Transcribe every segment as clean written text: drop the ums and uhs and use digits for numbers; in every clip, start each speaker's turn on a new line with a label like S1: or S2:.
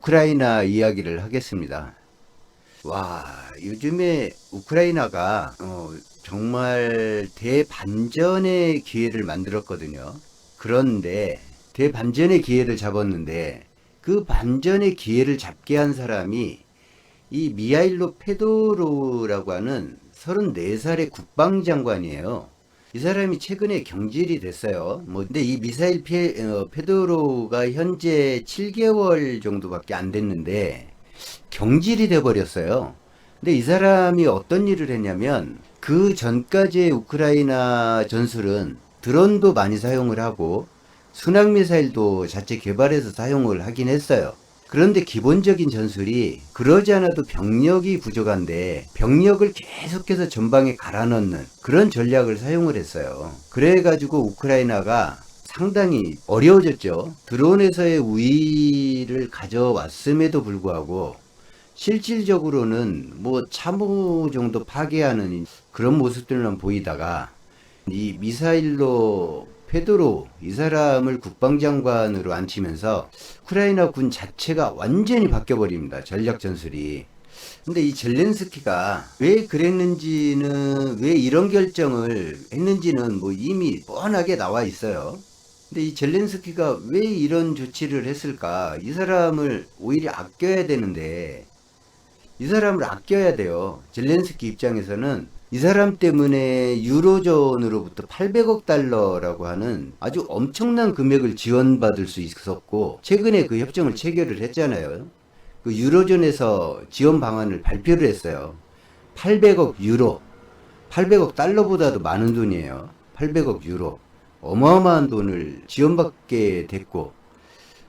S1: 우크라이나 이야기를 하겠습니다. 와, 요즘에 우크라이나가 정말 대반전의 기회를 만들었거든요. 그런데 대반전의 기회를 잡았는데 그 반전의 기회를 잡게 한 사람이 이 미하일로 페도로라고 하는 34살의 국방장관이에요. 이 사람이 최근에 경질이 됐어요. 근데 이 페도로가 현재 7개월 정도밖에 안 됐는데 경질이 돼 버렸어요. 근데 이 사람이 어떤 일을 했냐면 그 전까지의 우크라이나 전술은 드론도 많이 사용을 하고 순항미사일도 자체 개발해서 사용을 하긴 했어요. 그런데 기본적인 전술이 그러지 않아도 병력이 부족한데 병력을 계속해서 전방에 갈아 넣는 그런 전략을 사용을 했어요. 그래가지고 우크라이나가 상당히 어려워졌죠. 드론에서의 우위를 가져왔음에도 불구하고 실질적으로는 뭐 참호 정도 파괴하는 그런 모습들만 보이다가 이 미사일로 페도로 이 사람을 국방장관으로 앉히면서 우크라이나 군 자체가 완전히 바뀌어버립니다. 전략 전술이. 근데 이 젤렌스키가 왜 그랬는지는, 왜 이런 결정을 했는지는 뭐 이미 뻔하게 나와 있어요. 근데 이 젤렌스키가 왜 이런 조치를 했을까? 이 사람을 오히려 아껴야 되는데, 이 사람을 아껴야 돼요. 젤렌스키 입장에서는 이 사람 때문에 유로존으로부터 800억 달러라고 하는 아주 엄청난 금액을 지원받을 수 있었고, 최근에 그 협정을 체결을 했잖아요. 그 유로존에서 지원 방안을 발표를 했어요. 800억 유로. 800억 달러보다도 많은 돈이에요. 800억 유로. 어마어마한 돈을 지원받게 됐고,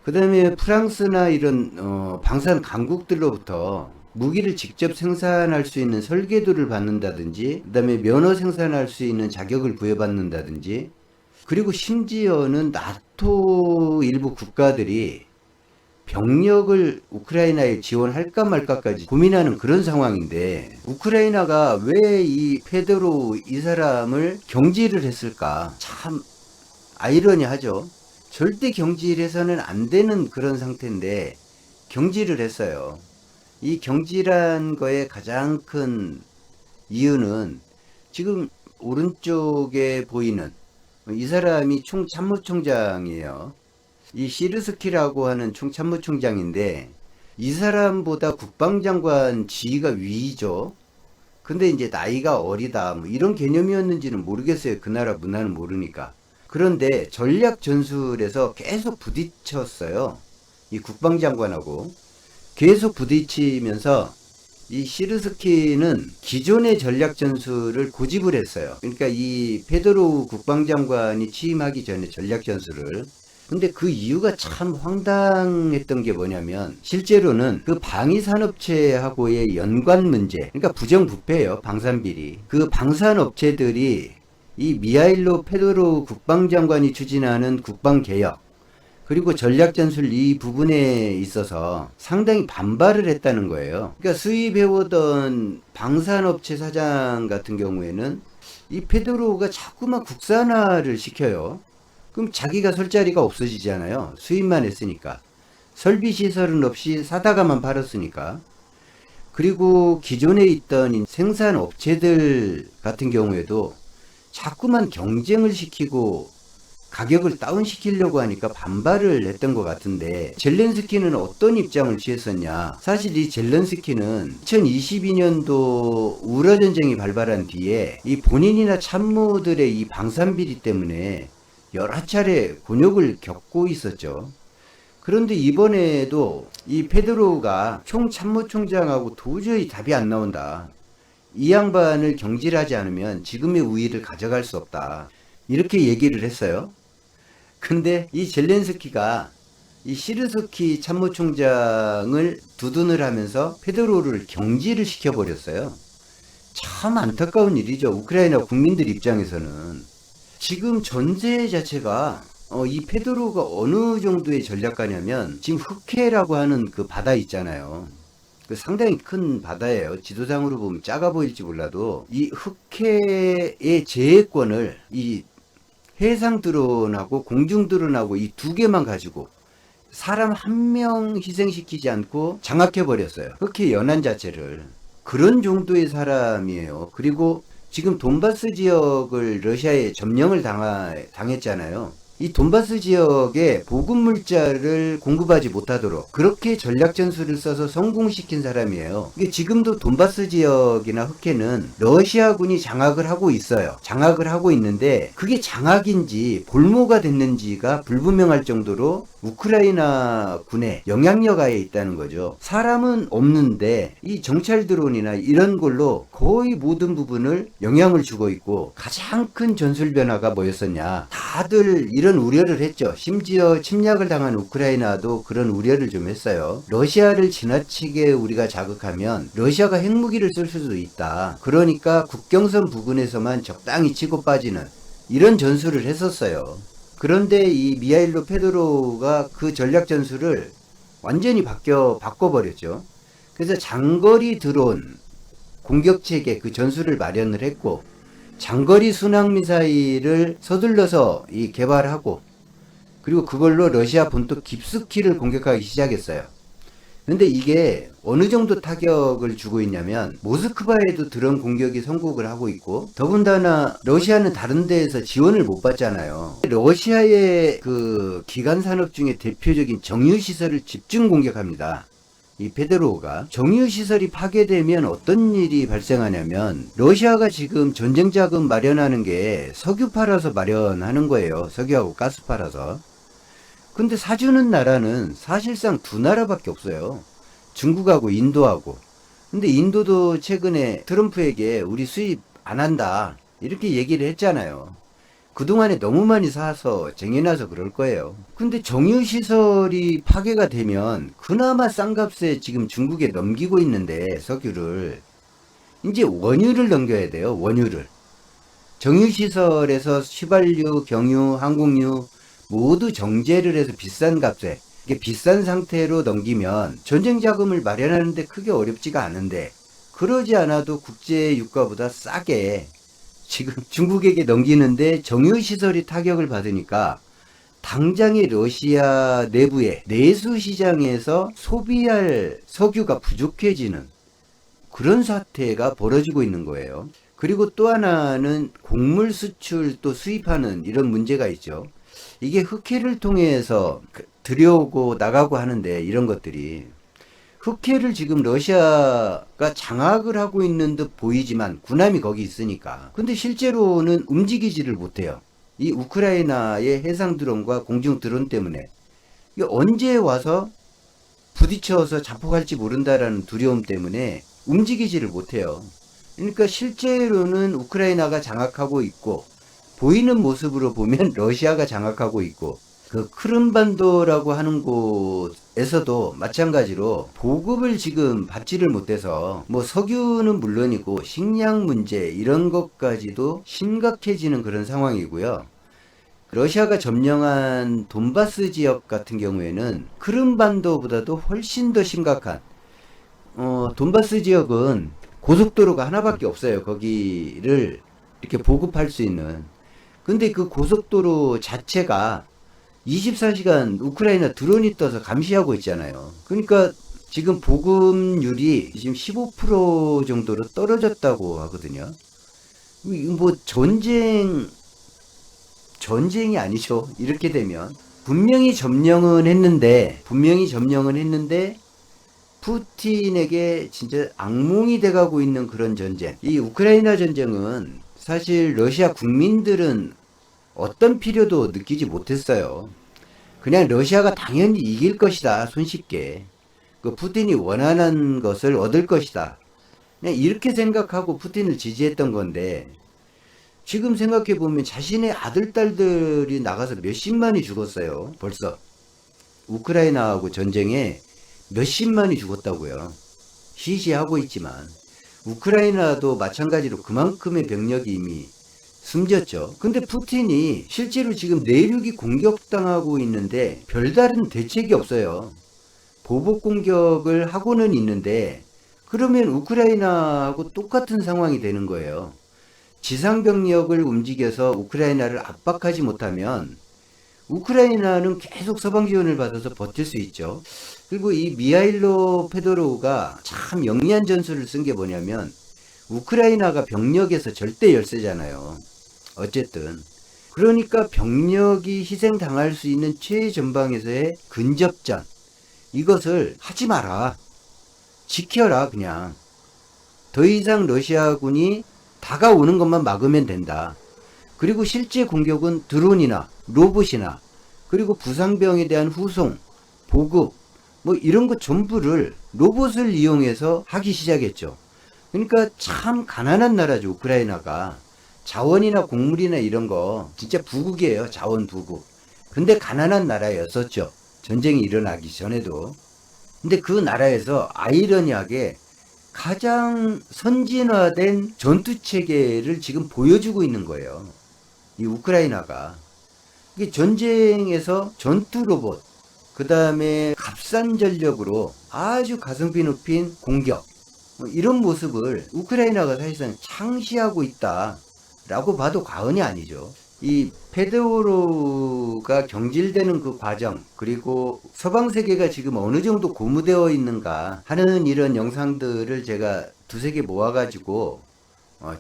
S1: 그 다음에 프랑스나 이런 방산 강국들로부터 무기를 직접 생산할 수 있는 설계도를 받는다든지, 그 다음에 면허 생산할 수 있는 자격을 부여받는다든지, 그리고 심지어는 나토 일부 국가들이 병력을 우크라이나에 지원할까 말까까지 고민하는 그런 상황인데, 우크라이나가 왜 이 페드로 이 사람을 경질을 했을까? 참 아이러니하죠. 절대 경질해서는 안 되는 그런 상태인데 경질을 했어요. 이 경질한 거의 가장 큰 이유는 지금 오른쪽에 보이는 이 사람이 총참모총장이에요. 이 시르스키라고 하는 총참모총장인데 이 사람보다 국방장관 지위가 위죠. 근데 이제 나이가 어리다 뭐 이런 개념이었는지는 모르겠어요. 그 나라 문화는 모르니까. 그런데 전략 전술에서 계속 부딪혔어요. 이 국방장관하고 계속 부딪히면서 이 시르스키는 기존의 전략 전술을 고집을 했어요. 그러니까 이 페도로 국방장관이 취임하기 전에 전략 전술을. 근데 그 이유가 참 황당했던 게 뭐냐면 실제로는 그 방위산업체하고의 연관 문제, 그러니까 부정부패예요. 방산비리. 그 방산업체들이 이 미하일로 페도로 국방장관이 추진하는 국방개혁 그리고 전략전술 이 부분에 있어서 상당히 반발을 했다는 거예요. 그러니까 수입해오던 방산업체 사장 같은 경우에는 이 페도로가 자꾸만 국산화를 시켜요. 그럼 자기가 설 자리가 없어지잖아요. 수입만 했으니까. 설비 시설은 없이 사다가만 팔았으니까. 그리고 기존에 있던 생산 업체들 같은 경우에도 자꾸만 경쟁을 시키고 가격을 다운시키려고 하니까 반발을 했던 것 같은데, 젤렌스키는 어떤 입장을 취했었냐? 사실 이 젤렌스키는 2022년도 우라전쟁이 발발한 뒤에 이 본인이나 참모들의 이 방산비리 때문에 여러 차례 곤욕을 겪고 있었죠. 그런데 이번에도 이 페드로가 총참모총장하고 도저히 답이 안 나온다. 이 양반을 경질하지 않으면 지금의 우위를 가져갈 수 없다. 이렇게 얘기를 했어요. 근데 이 젤렌스키가 이 시르스키 참모총장을 두둔을 하면서 페드로를 경질을 시켜버렸어요. 참 안타까운 일이죠. 우크라이나 국민들 입장에서는. 지금 전세 자체가 이 페드로가 어느 정도의 전략가냐면 지금 흑해라고 하는 그 바다 있잖아요. 그 상당히 큰 바다예요. 지도상으로 보면 작아 보일지 몰라도 이 흑해의 제해권을 이 해상 드론하고 공중 드론하고 이 두 개만 가지고 사람 한 명 희생시키지 않고 장악해버렸어요. 그렇게 연한 자체를. 그런 정도의 사람이에요. 그리고 지금 돈바스 지역을 러시아에 점령을 당했잖아요. 이 돈바스 지역에 보급 물자를 공급하지 못하도록 그렇게 전략 전술을 써서 성공시킨 사람이에요. 이게 지금도 돈바스 지역이나 흑해는 러시아군이 장악을 하고 있어요. 장악을 하고 있는데 그게 장악인지 볼모가 됐는지가 불분명할 정도로 우크라이나 군의 영향력 하에 있다는 거죠. 사람은 없는데 이 정찰 드론이나 이런 걸로 거의 모든 부분을 영향을 주고 있고, 가장 큰 전술 변화가 뭐였었냐, 다들 이런 우려를 했죠. 심지어 침략을 당한 우크라이나도 그런 우려를 좀 했어요. 러시아를 지나치게 우리가 자극하면 러시아가 핵무기를 쓸 수도 있다. 그러니까 국경선 부근에서만 적당히 치고 빠지는 이런 전술을 했었어요. 그런데 이 미하일로 페도로가 그 전략 전술을 완전히 바꿔버렸죠. 그래서 장거리 드론 공격 체계 그 전술을 마련을 했고, 장거리 순항 미사일을 서둘러서 개발하고, 그리고 그걸로 러시아 본토 깊숙이를 공격하기 시작했어요. 근데 이게 어느 정도 타격을 주고 있냐면, 모스크바에도 드론 공격이 성공을 하고 있고, 더군다나 러시아는 다른 데에서 지원을 못 받잖아요. 러시아의 그 기간 산업 중에 대표적인 정유시설을 집중 공격합니다. 이 페드로우가. 정유시설이 파괴되면 어떤 일이 발생하냐면, 러시아가 지금 전쟁 자금 마련하는 게 석유 팔아서 마련하는 거예요. 석유하고 가스 팔아서. 근데 사주는 나라는 사실상 두 나라밖에 없어요. 중국하고 인도하고. 근데 인도도 최근에 트럼프에게 우리 수입 안 한다 이렇게 얘기를 했잖아요. 그동안에 너무 많이 사서 쟁여놔서 그럴 거예요. 근데 정유시설이 파괴가 되면 그나마 싼 값에 지금 중국에 넘기고 있는데, 석유를 이제 원유를 넘겨야 돼요. 원유를. 정유시설에서 휘발유, 경유, 항공유 모두 정제를 해서 비싼 값에, 이게 비싼 상태로 넘기면 전쟁 자금을 마련하는데 크게 어렵지가 않은데, 그러지 않아도 국제 유가보다 싸게 지금 중국에게 넘기는데 정유시설이 타격을 받으니까 당장의 러시아 내부의 내수 시장에서 소비할 석유가 부족해지는 그런 사태가 벌어지고 있는 거예요. 그리고 또 하나는 곡물 수출 또 수입하는 이런 문제가 있죠. 이게 흑해를 통해서 들여오고 나가고 하는데, 이런 것들이 흑해를 지금 러시아가 장악을 하고 있는 듯 보이지만 군함이 거기 있으니까. 근데 실제로는 움직이지를 못해요. 이 우크라이나의 해상 드론과 공중 드론 때문에. 이게 언제 와서 부딪혀서 자폭할지 모른다라는 두려움 때문에 움직이지를 못해요. 그러니까 실제로는 우크라이나가 장악하고 있고, 보이는 모습으로 보면 러시아가 장악하고 있고, 그 크림반도라고 하는 곳에서도 마찬가지로 보급을 지금 받지를 못해서, 뭐 석유는 물론이고 식량 문제 이런 것까지도 심각해지는 그런 상황이고요. 러시아가 점령한 돈바스 지역 같은 경우에는 크림반도보다도 훨씬 더 심각한, 돈바스 지역은 고속도로가 하나밖에 없어요. 거기를 이렇게 보급할 수 있는. 근데 그 고속도로 자체가 24시간 우크라이나 드론이 떠서 감시하고 있잖아요. 그러니까 지금 보급률이 지금 15% 정도로 떨어졌다고 하거든요. 뭐 전쟁이 아니죠. 이렇게 되면 분명히 점령은 했는데 푸틴에게 진짜 악몽이 돼가고 있는 그런 전쟁. 이 우크라이나 전쟁은 사실 러시아 국민들은 어떤 필요도 느끼지 못했어요. 그냥 러시아가 당연히 이길 것이다, 손쉽게. 그 푸틴이 원하는 것을 얻을 것이다, 그냥 이렇게 생각하고 푸틴을 지지했던 건데, 지금 생각해보면 자신의 아들, 딸들이 나가서 몇십만이 죽었어요. 벌써 우크라이나하고 전쟁에 몇십만이 죽었다고요. 시시하고 있지만 우크라이나도 마찬가지로 그만큼의 병력이 이미 숨졌죠. 근데 푸틴이 실제로 지금 내륙이 공격당하고 있는데 별다른 대책이 없어요. 보복 공격을 하고는 있는데, 그러면 우크라이나하고 똑같은 상황이 되는 거예요. 지상 병력을 움직여서 우크라이나를 압박하지 못하면 우크라이나는 계속 서방 지원을 받아서 버틸 수 있죠. 그리고 이 미하일로 페도로우가 참 영리한 전술을 쓴 게 뭐냐면 우크라이나가 병력에서 절대 열세잖아요. 어쨌든. 그러니까 병력이 희생당할 수 있는 최전방에서의 근접전. 이것을 하지 마라. 지켜라 그냥. 더 이상 러시아군이 다가오는 것만 막으면 된다. 그리고 실제 공격은 드론이나 로봇이나 그리고 부상병에 대한 후송, 보급 뭐 이런 것 전부를 로봇을 이용해서 하기 시작했죠. 그러니까 참 가난한 나라죠. 우크라이나가. 자원이나 곡물이나 이런 거 진짜 부국이에요. 자원 부국. 근데 가난한 나라였었죠. 전쟁이 일어나기 전에도. 근데 그 나라에서 아이러니하게 가장 선진화된 전투체계를 지금 보여주고 있는 거예요. 이 우크라이나가. 이게 전쟁에서 전투 로봇, 그 다음에 값싼 전력으로 아주 가성비 높인 공격, 이런 모습을 우크라이나가 사실상 창시하고 있다라고 봐도 과언이 아니죠. 이 페도로가 경질되는 그 과정, 그리고 서방 세계가 지금 어느 정도 고무되어 있는가 하는 이런 영상들을 제가 두세 개 모아가지고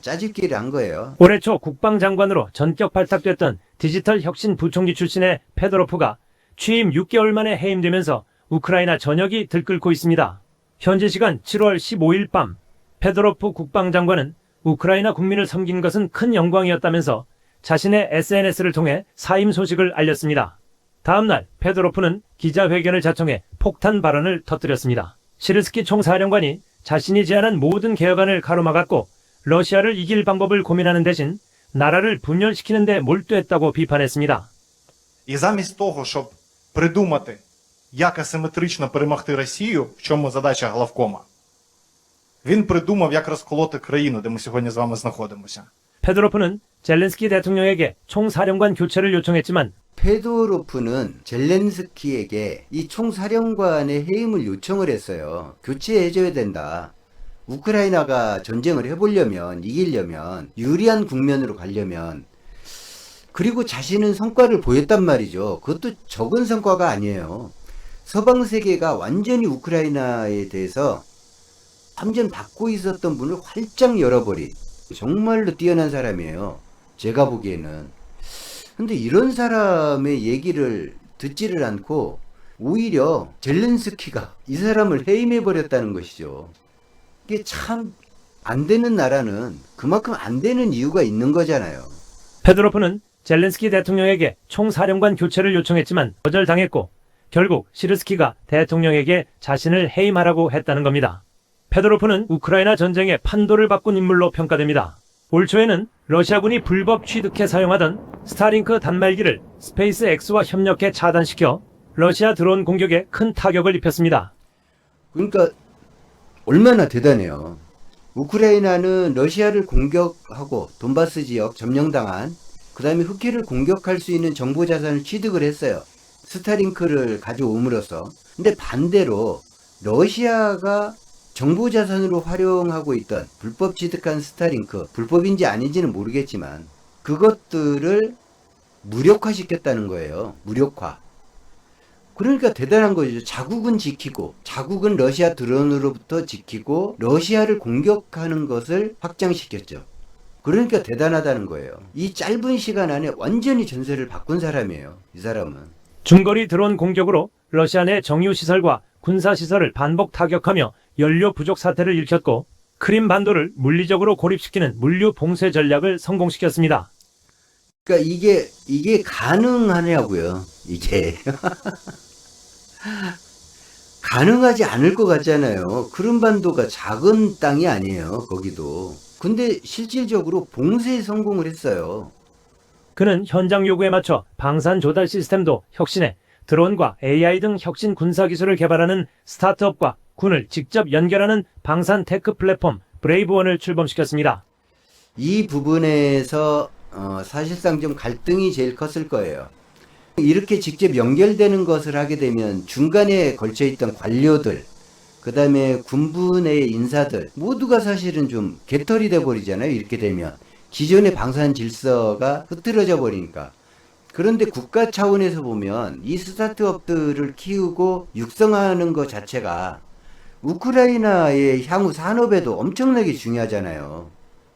S1: 짜집기를 한 거예요.
S2: 올해 초 국방장관으로 전격 발탁됐던 디지털 혁신 부총리 출신의 페도로프가 취임 6개월 만에 해임되면서 우크라이나 전역이 들끓고 있습니다. 현지 시간 7월 15일 밤 페도로프 국방장관은 우크라이나 국민을 섬긴 것은 큰 영광이었다면서 자신의 SNS를 통해 사임 소식을 알렸습니다. 다음날 페도로프는 기자회견을 자청해 폭탄 발언을 터뜨렸습니다. 시르스키 총사령관이 자신이 제안한 모든 개혁안을 가로막았고 러시아를 이길 방법을 고민하는 대신 나라를 분열시키는 데 몰두했다고 비판했습니다.
S3: І замість того, щоб придумати, як асиметрично перемогти Росію, в чому задача главкома, він придумав, як розколоти країну, де ми сьогодні з вами знаходимося.
S2: 페도로프는 젤렌스키 대통령에게 총사령관 교체를 요청했지만
S1: 페도로프는 젤렌스키에게 이 총사령관의 해임을 요청을 했어요. 교체해줘야 된다. 우크라이나가 전쟁을 해보려면, 이기려면, 유리한 국면으로 가려면, 그리고 자신은 성과를 보였단 말이죠. 그것도 적은 성과가 아니에요. 서방 세계가 완전히 우크라이나에 대해서 완전 닫고 있었던 문을 활짝 열어버린 정말로 뛰어난 사람이에요. 제가 보기에는. 근데 이런 사람의 얘기를 듣지를 않고 오히려 젤렌스키가 이 사람을 해임해버렸다는 것이죠. 이게 참 안 되는 나라는 그만큼 안 되는 이유가 있는 거잖아요.
S2: 페도로프는 젤렌스키 대통령에게 총사령관 교체를 요청했지만 거절당했고 결국 시르스키가 대통령에게 자신을 해임하라고 했다는 겁니다. 페도로프는 우크라이나 전쟁의 판도를 바꾼 인물로 평가됩니다. 올 초에는 러시아군이 불법 취득해 사용하던 스타링크 단말기를 스페이스X와 협력해 차단시켜 러시아 드론 공격에 큰 타격을 입혔습니다.
S1: 그러니까 얼마나 대단해요. 우크라이나는 러시아를 공격하고 돈바스 지역 점령당한, 그 다음에 흑해를 공격할 수 있는 정보 자산을 취득을 했어요. 스타링크를 가져옴으로써. 근데 반대로 러시아가 정보 자산으로 활용하고 있던 불법 취득한 스타링크, 불법인지 아닌지는 모르겠지만 그것들을 무력화시켰다는 거예요. 무력화. 그러니까 대단한 거죠. 자국은 지키고, 자국은 러시아 드론으로부터 지키고 러시아를 공격하는 것을 확장시켰죠. 그러니까 대단하다는 거예요. 이 짧은 시간 안에 완전히 전세를 바꾼 사람이에요. 이 사람은.
S2: 중거리 드론 공격으로 러시아 내 정유시설과 군사시설을 반복 타격하며 연료 부족 사태를 일으켰고 크림 반도를 물리적으로 고립시키는 물류 봉쇄 전략을 성공시켰습니다.
S1: 그러니까 이게 가능하냐고요. 이게. 가능하지 않을 것 같잖아요. 크림반도가 작은 땅이 아니에요. 거기도. 근데 실질적으로 봉쇄에 성공을 했어요.
S2: 그는 현장 요구에 맞춰 방산 조달 시스템도 혁신해 드론과 AI 등 혁신 군사기술을 개발하는 스타트업과 군을 직접 연결하는 방산 테크 플랫폼 브레이브원을 출범시켰습니다.
S1: 이 부분에서 사실상 좀 갈등이 제일 컸을 거예요. 이렇게 직접 연결되는 것을 하게 되면 중간에 걸쳐있던 관료들, 그 다음에 군부 내 인사들 모두가 사실은 좀 개털이 돼버리잖아요. 이렇게 되면 기존의 방산 질서가 흐트러져 버리니까. 그런데 국가 차원에서 보면 이 스타트업들을 키우고 육성하는 것 자체가 우크라이나의 향후 산업에도 엄청나게 중요하잖아요.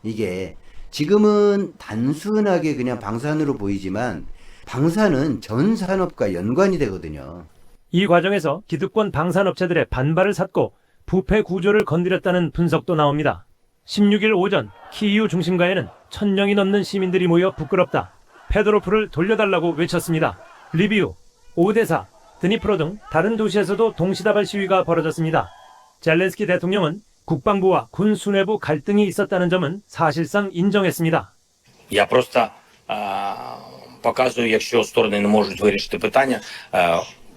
S1: 이게 지금은 단순하게 그냥 방산으로 보이지만 방산은 전 산업과 연관이 되거든요.
S2: 이 과정에서 기득권 방산업체들의 반발을 샀고 부패 구조를 건드렸다는 분석도 나옵니다. 16일 오전 키이우 중심가에는 1000명이 넘는 시민들이 모여 부끄럽다, 페도로프를 돌려달라고 외쳤습니다. 리비우, 오데사, 드니프로 등 다른 도시에서도 동시다발 시위가 벌어졌습니다. 젤렌스키 대통령은 국방부와 군 수뇌부 갈등이 있었다는 점은 사실상 인정했습니다.
S4: Я просто показую, якщо сторони не можуть вирішити питання,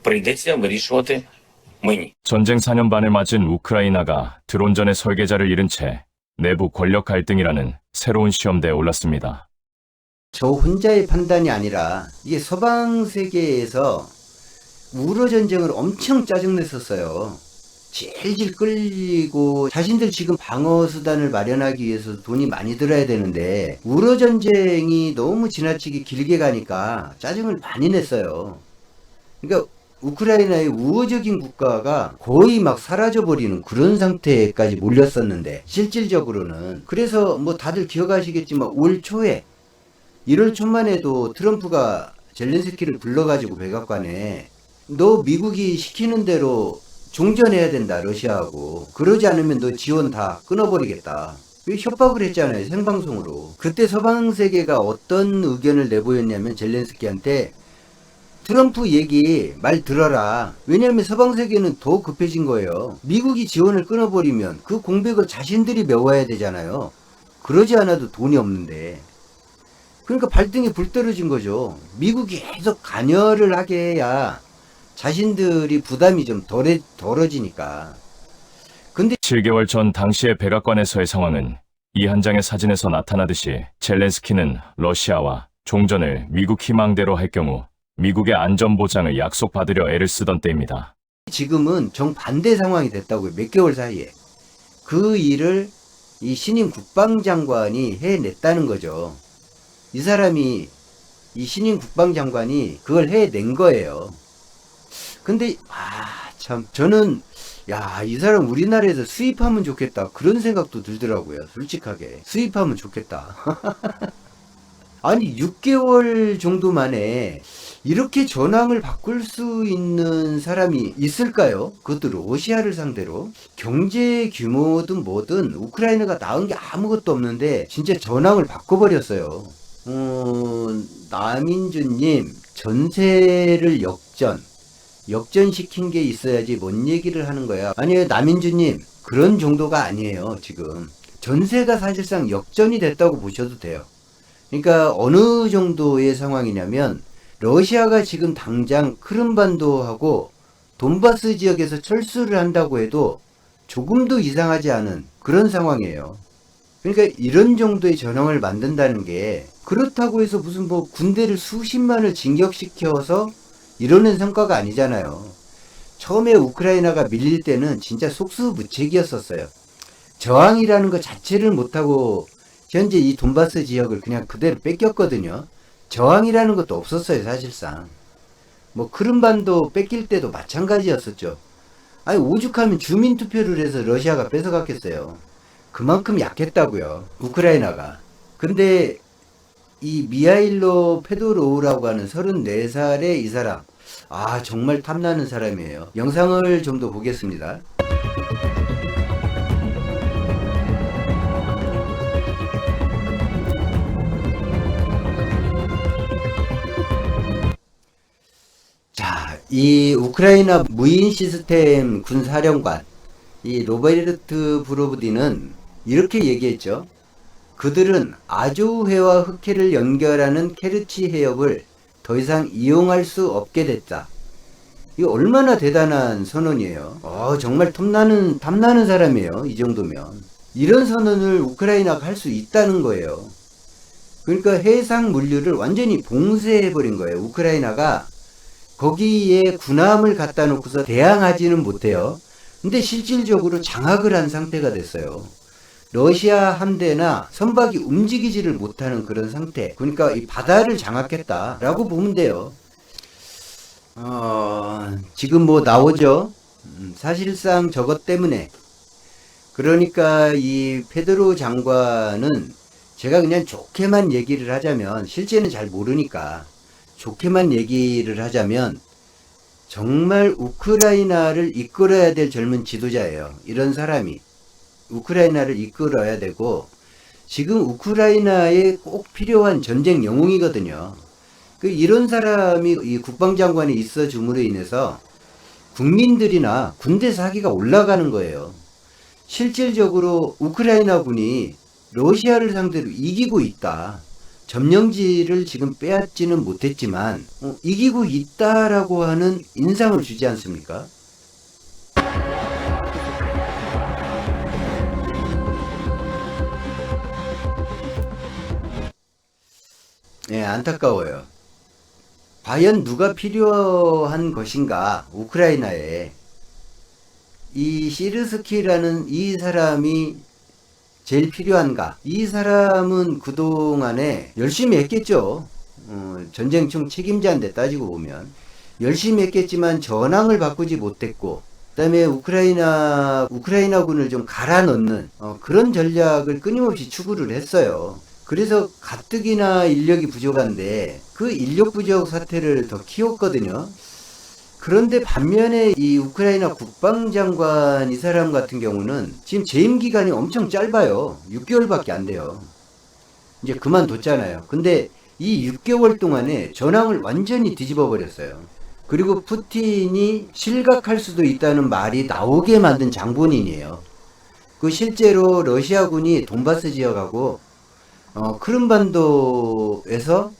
S4: прийдеться вирішувати мені.
S5: 전쟁 4년 반을 맞은 우크라이나가 드론전의 설계자를 잃은 채 내부 권력 갈등이라는 새로운 시험대에 올랐습니다.
S1: 저 혼자의 판단이 아니라 이게 서방 세계에서 우로 전쟁을 엄청 짜증냈었어요. 질질 끌리고 자신들 지금 방어 수단을 마련하기 위해서 돈이 많이 들어야 되는데 우로 전쟁이 너무 지나치게 길게 가니까 짜증을 많이 냈어요. 그러니까 우크라이나의 우호적인 국가가 거의 막 사라져버리는 그런 상태까지 몰렸었는데 실질적으로는 그래서 뭐 다들 기억하시겠지만 올 초에 1월 초만 해도 트럼프가 젤렌스키를 불러가지고 백악관에 너 미국이 시키는 대로 종전해야 된다 러시아하고 그러지 않으면 너 지원 다 끊어버리겠다 협박을 했잖아요 생방송으로. 그때 서방 세계가 어떤 의견을 내보였냐면 젤렌스키한테 트럼프 얘기 말 들어라. 왜냐하면 서방 세계는 더 급해진 거예요. 미국이 지원을 끊어버리면 그 공백을 자신들이 메워야 되잖아요. 그러지 않아도 돈이 없는데. 그러니까 발등에 불 떨어진 거죠. 미국이 계속 관여를 하게 해야 자신들이 부담이 좀 덜어지니까. 근데
S5: 7개월 전 당시의 백악관에서의 상황은 이 한 장의 사진에서 나타나듯이 젤렌스키는 러시아와 종전을 미국 희망대로 할 경우 미국의 안전보장을 약속받으려 애를 쓰던 때입니다.
S1: 지금은 정반대 상황이 됐다고요. 몇 개월 사이에. 그 일을 이 신임 국방장관이 해냈다는 거죠. 이 사람이, 이 신임 국방장관이 그걸 해낸 거예요. 근데, 참, 저는, 이 사람 우리나라에서 수입하면 좋겠다. 그런 생각도 들더라고요. 솔직하게. 수입하면 좋겠다. 아니, 6개월 정도 만에 이렇게 전황을 바꿀 수 있는 사람이 있을까요? 그것도 러시아를 상대로. 경제 규모든 뭐든 우크라이나가 나은 게 아무것도 없는데 진짜 전황을 바꿔버렸어요. 나민주님, 전세를 역전시킨 게 있어야지 뭔 얘기를 하는 거야. 아니에요, 나민주님. 그런 정도가 아니에요, 지금. 전세가 사실상 역전이 됐다고 보셔도 돼요. 그러니까 어느 정도의 상황이냐면 러시아가 지금 당장 크림반도하고 돈바스 지역에서 철수를 한다고 해도 조금도 이상하지 않은 그런 상황이에요. 그러니까 이런 정도의 전황을 만든다는 게 그렇다고 해서 무슨 뭐 군대를 수십만을 진격시켜서 이러는 성과가 아니잖아요. 처음에 우크라이나가 밀릴 때는 진짜 속수무책이었었어요. 저항이라는 것 자체를 못하고 현재 이 돈바스 지역을 그냥 그대로 뺏겼거든요. 저항이라는 것도 없었어요, 사실상. 뭐 크림반도 뺏길 때도 마찬가지였었죠. 아니, 오죽하면 주민투표를 해서 러시아가 뺏어갔겠어요. 그만큼 약했다고요, 우크라이나가. 근데 이 미하일로 페도로우라고 하는 34살의 이 사람, 정말 탐나는 사람이에요. 영상을 좀 더 보겠습니다. 이 우크라이나 무인 시스템 군사령관, 이 로베르트 브로브디는 이렇게 얘기했죠. 그들은 아조우해와 흑해를 연결하는 케르치 해협을 더 이상 이용할 수 없게 됐다. 이거 얼마나 대단한 선언이에요. 정말 탐나는 사람이에요. 이 정도면. 이런 선언을 우크라이나가 할 수 있다는 거예요. 그러니까 해상 물류를 완전히 봉쇄해버린 거예요. 우크라이나가 거기에 군함을 갖다 놓고서 대항하지는 못해요. 근데 실질적으로 장악을 한 상태가 됐어요. 러시아 함대나 선박이 움직이지를 못하는 그런 상태. 그러니까 이 바다를 장악했다라고 보면 돼요. 지금 뭐 나오죠. 사실상 저것 때문에. 그러니까 이 페드로 장관은 제가 그냥 좋게만 얘기를 하자면, 실제는 잘 모르니까 좋게만 얘기를 하자면 정말 우크라이나를 이끌어야 될 젊은 지도자예요. 이런 사람이 우크라이나를 이끌어야 되고, 지금 우크라이나에 꼭 필요한 전쟁 영웅이거든요. 이런 사람이 이 국방장관이 있어 줌으로 인해서 국민들이나 군대 사기가 올라가는 거예요. 실질적으로 우크라이나 군이 러시아를 상대로 이기고 있다. 점령지를 지금 빼앗지는 못했지만 이기고 있다라고 하는 인상을 주지 않습니까? 네, 안타까워요. 과연 누가 필요한 것인가, 우크라이나에. 이 시르스키라는 이 사람이 제일 필요한가? 이 사람은 그동안에 열심히 했겠죠. 전쟁총 책임자인데 따지고 보면 열심히 했겠지만 전황을 바꾸지 못했고, 그 다음에 우크라이나군을 좀 갈아 넣는 그런 전략을 끊임없이 추구를 했어요. 그래서 가뜩이나 인력이 부족한데 그 인력 부족 사태를 더 키웠거든요. 그런데 반면에 이 우크라이나 국방장관 이 사람 같은 경우는 지금 재임 기간이 엄청 짧아요. 6개월밖에 안 돼요. 이제 그만뒀잖아요. 근데 이 6개월 동안에 전황을 완전히 뒤집어 버렸어요. 그리고 푸틴이 실각할 수도 있다는 말이 나오게 만든 장본인이에요. 그 실제로 러시아군이 돈바스 지역하고 크림반도에서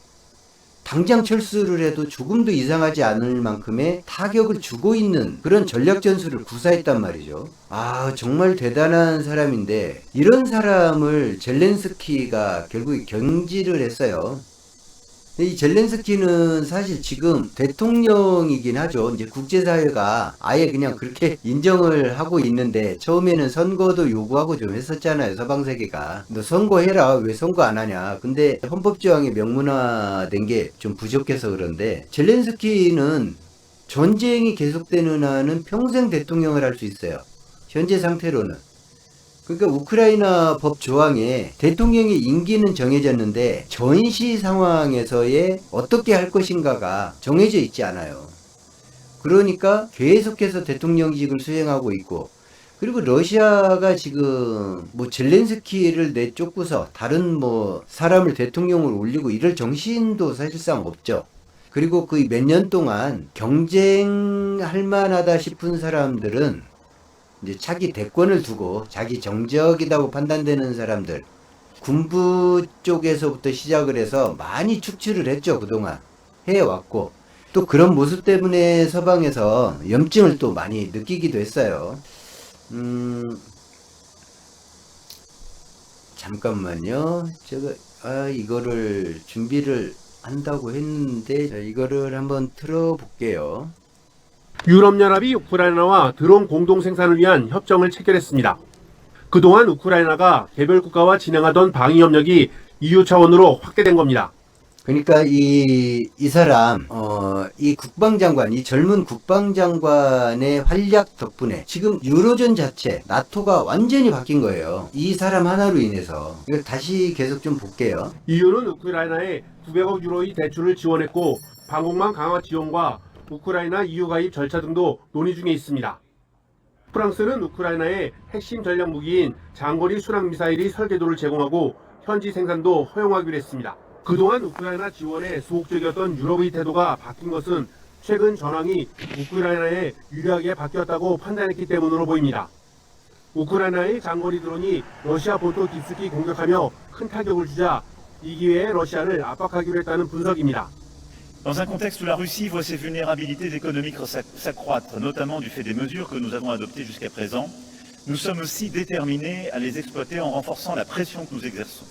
S1: 당장 철수를 해도 조금도 이상하지 않을 만큼의 타격을 주고 있는 그런 전략 전술을 구사했단 말이죠. 정말 대단한 사람인데 이런 사람을 젤렌스키가 결국에 경질을 했어요. 이 젤렌스키는 사실 지금 대통령이긴 하죠. 이제 국제사회가 아예 그냥 그렇게 인정을 하고 있는데, 처음에는 선거도 요구하고 좀 했었잖아요. 서방세계가. 너 선거해라. 왜 선거 안 하냐. 근데 헌법조항이 명문화된 게 좀 부족해서 그런데, 젤렌스키는 전쟁이 계속되는 한은 평생 대통령을 할 수 있어요. 현재 상태로는. 그러니까 우크라이나 법 조항에 대통령의 임기는 정해졌는데 전시 상황에서의 어떻게 할 것인가가 정해져 있지 않아요. 그러니까 계속해서 대통령직을 수행하고 있고, 그리고 러시아가 지금 뭐 젤렌스키를 내쫓고서 다른 뭐 사람을 대통령으로 올리고 이럴 정신도 사실상 없죠. 그리고 그 몇 년 동안 경쟁할 만하다 싶은 사람들은 이제 자기 대권을 두고 자기 정적이라고 판단되는 사람들, 군부 쪽에서부터 시작을 해서 많이 축출을 했죠. 그동안 해왔고, 또 그런 모습 때문에 서방에서 염증을 또 많이 느끼기도 했어요. 잠깐만요. 제가 이거를 준비를 한다고 했는데 이거를 한번 틀어볼게요.
S6: 유럽연합이 우크라이나와 드론 공동 생산을 위한 협정을 체결했습니다. 그동안 우크라이나가 개별 국가와 진행하던 방위 협력이 EU 차원으로 확대된 겁니다.
S1: 그러니까 이 사람, 이 국방장관, 이 젊은 국방장관의 활약 덕분에 지금 유로존 자체, 나토가 완전히 바뀐 거예요. 이 사람 하나로 인해서. 이거 다시 계속 좀 볼게요.
S6: EU는 우크라이나에 900억 유로의 대출을 지원했고, 방공망 강화 지원과 우크라이나 EU 가입 절차 등도 논의 중에 있습니다. 프랑스는 우크라이나에 핵심 전략 무기인 장거리 순항 미사일의 설계도를 제공하고 현지 생산도 허용하기로 했습니다. 그동안 우크라이나 지원에 소극적이었던 유럽의 태도가 바뀐 것은 최근 전황이 우크라이나에 유리하게 바뀌었다고 판단했기 때문으로 보입니다. 우크라이나의 장거리 드론이 러시아 본토 깊숙이 공격하며 큰 타격을 주자 이 기회에 러시아를 압박하기로 했다는 분석입니다.
S7: Dans un contexte où la Russie voit ses vulnérabilités économiques s'accroître, notamment du fait des mesures que nous avons adoptées jusqu'à présent, nous sommes aussi déterminés à les exploiter en renforçant la pression que nous exerçons.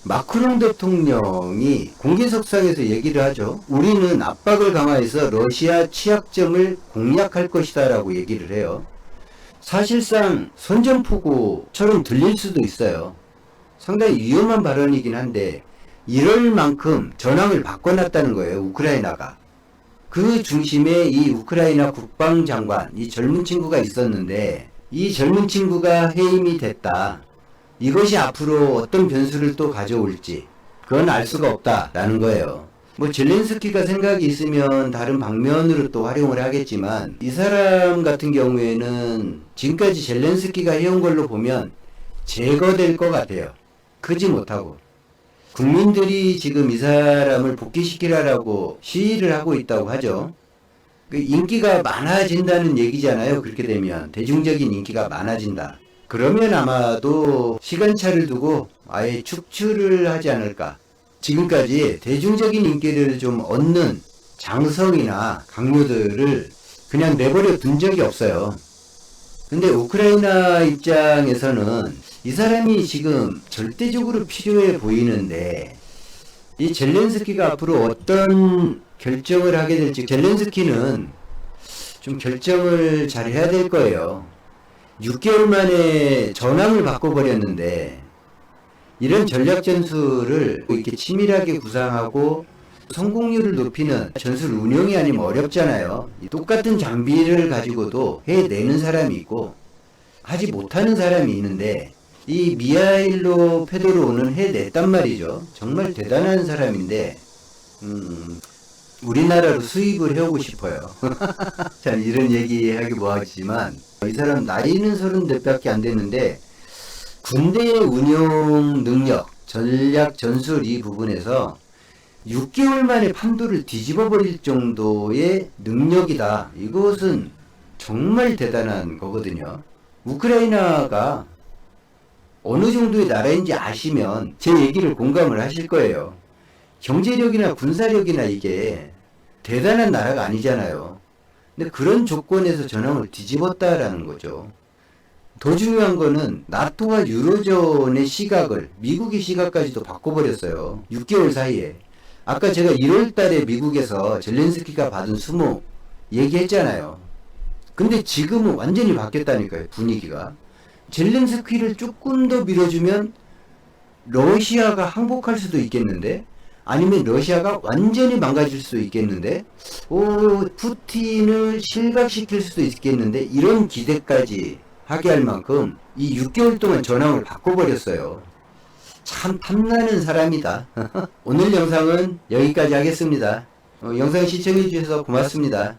S1: 마크롱 대통령이 공개석상에서 얘기를 하죠. 우리는 압박을 강화해서 러시아 취약점을 공략할 것이다 라고 얘기를 해요. 사실상 선전포고처럼 들릴 수도 있어요. 상당히 위험한 발언이긴 한데 이럴 만큼 전황을 바꿔놨다는 거예요. 우크라이나가. 그 중심에 이 우크라이나 국방장관, 이 젊은 친구가 있었는데 이 젊은 친구가 해임이 됐다. 이것이 앞으로 어떤 변수를 또 가져올지 그건 알 수가 없다라는 거예요. 뭐 젤렌스키가 생각이 있으면 다른 방면으로 또 활용을 하겠지만 이 사람 같은 경우에는 지금까지 젤렌스키가 해온 걸로 보면 제거될 것 같아요. 크지 못하고. 국민들이 지금 이 사람을 복귀시키라고 시위를 하고 있다고 하죠. 그 인기가 많아진다는 얘기잖아요. 그렇게 되면 대중적인 인기가 많아진다. 그러면 아마도 시간차를 두고 아예 축출을 하지 않을까. 지금까지 대중적인 인기를 좀 얻는 장성이나 강요들을 그냥 내버려 둔 적이 없어요. 근데 우크라이나 입장에서는 이 사람이 지금 절대적으로 필요해 보이는데 이 젤렌스키가 앞으로 어떤 결정을 하게 될지 젤렌스키는 좀 결정을 잘 해야 될 거예요. 6개월 만에 전황을 바꿔버렸는데 이런 전략 전술을 이렇게 치밀하게 구상하고 성공률을 높이는 전술 운영이 아니면 어렵잖아요. 똑같은 장비를 가지고도 해내는 사람이 있고 하지 못하는 사람이 있는데 이 미하일로 페도로는 해냈단 말이죠. 정말 대단한 사람인데 우리나라로 수입을 해오고 싶어요. 참 이런 얘기하기 뭐하지만 이 사람 나이는 34밖에 안 됐는데 군대의 운용 능력, 전략 전술 이 부분에서 6개월 만에 판도를 뒤집어 버릴 정도의 능력이다. 이것은 정말 대단한 거거든요. 우크라이나가 어느 정도의 나라인지 아시면 제 얘기를 공감을 하실 거예요. 경제력이나 군사력이나 이게 대단한 나라가 아니잖아요. 근데 그런 조건에서 전황을 뒤집었다라는 거죠. 더 중요한 거는 나토와 유로존의 시각을 미국의 시각까지도 바꿔버렸어요. 6개월 사이에. 아까 제가 1월 달에 미국에서 젤렌스키가 받은 수모 얘기했잖아요. 근데 지금은 완전히 바뀌었다니까요. 분위기가. 젤렌스키를 조금 더 밀어주면 러시아가 항복할 수도 있겠는데 아니면 러시아가 완전히 망가질 수도 있겠는데 푸틴을 실각시킬 수도 있겠는데 이런 기대까지 하게 할 만큼 이 6개월 동안 전황을 바꿔버렸어요. 참 탐나는 사람이다. 오늘 영상은 여기까지 하겠습니다. 영상 시청해 주셔서 고맙습니다.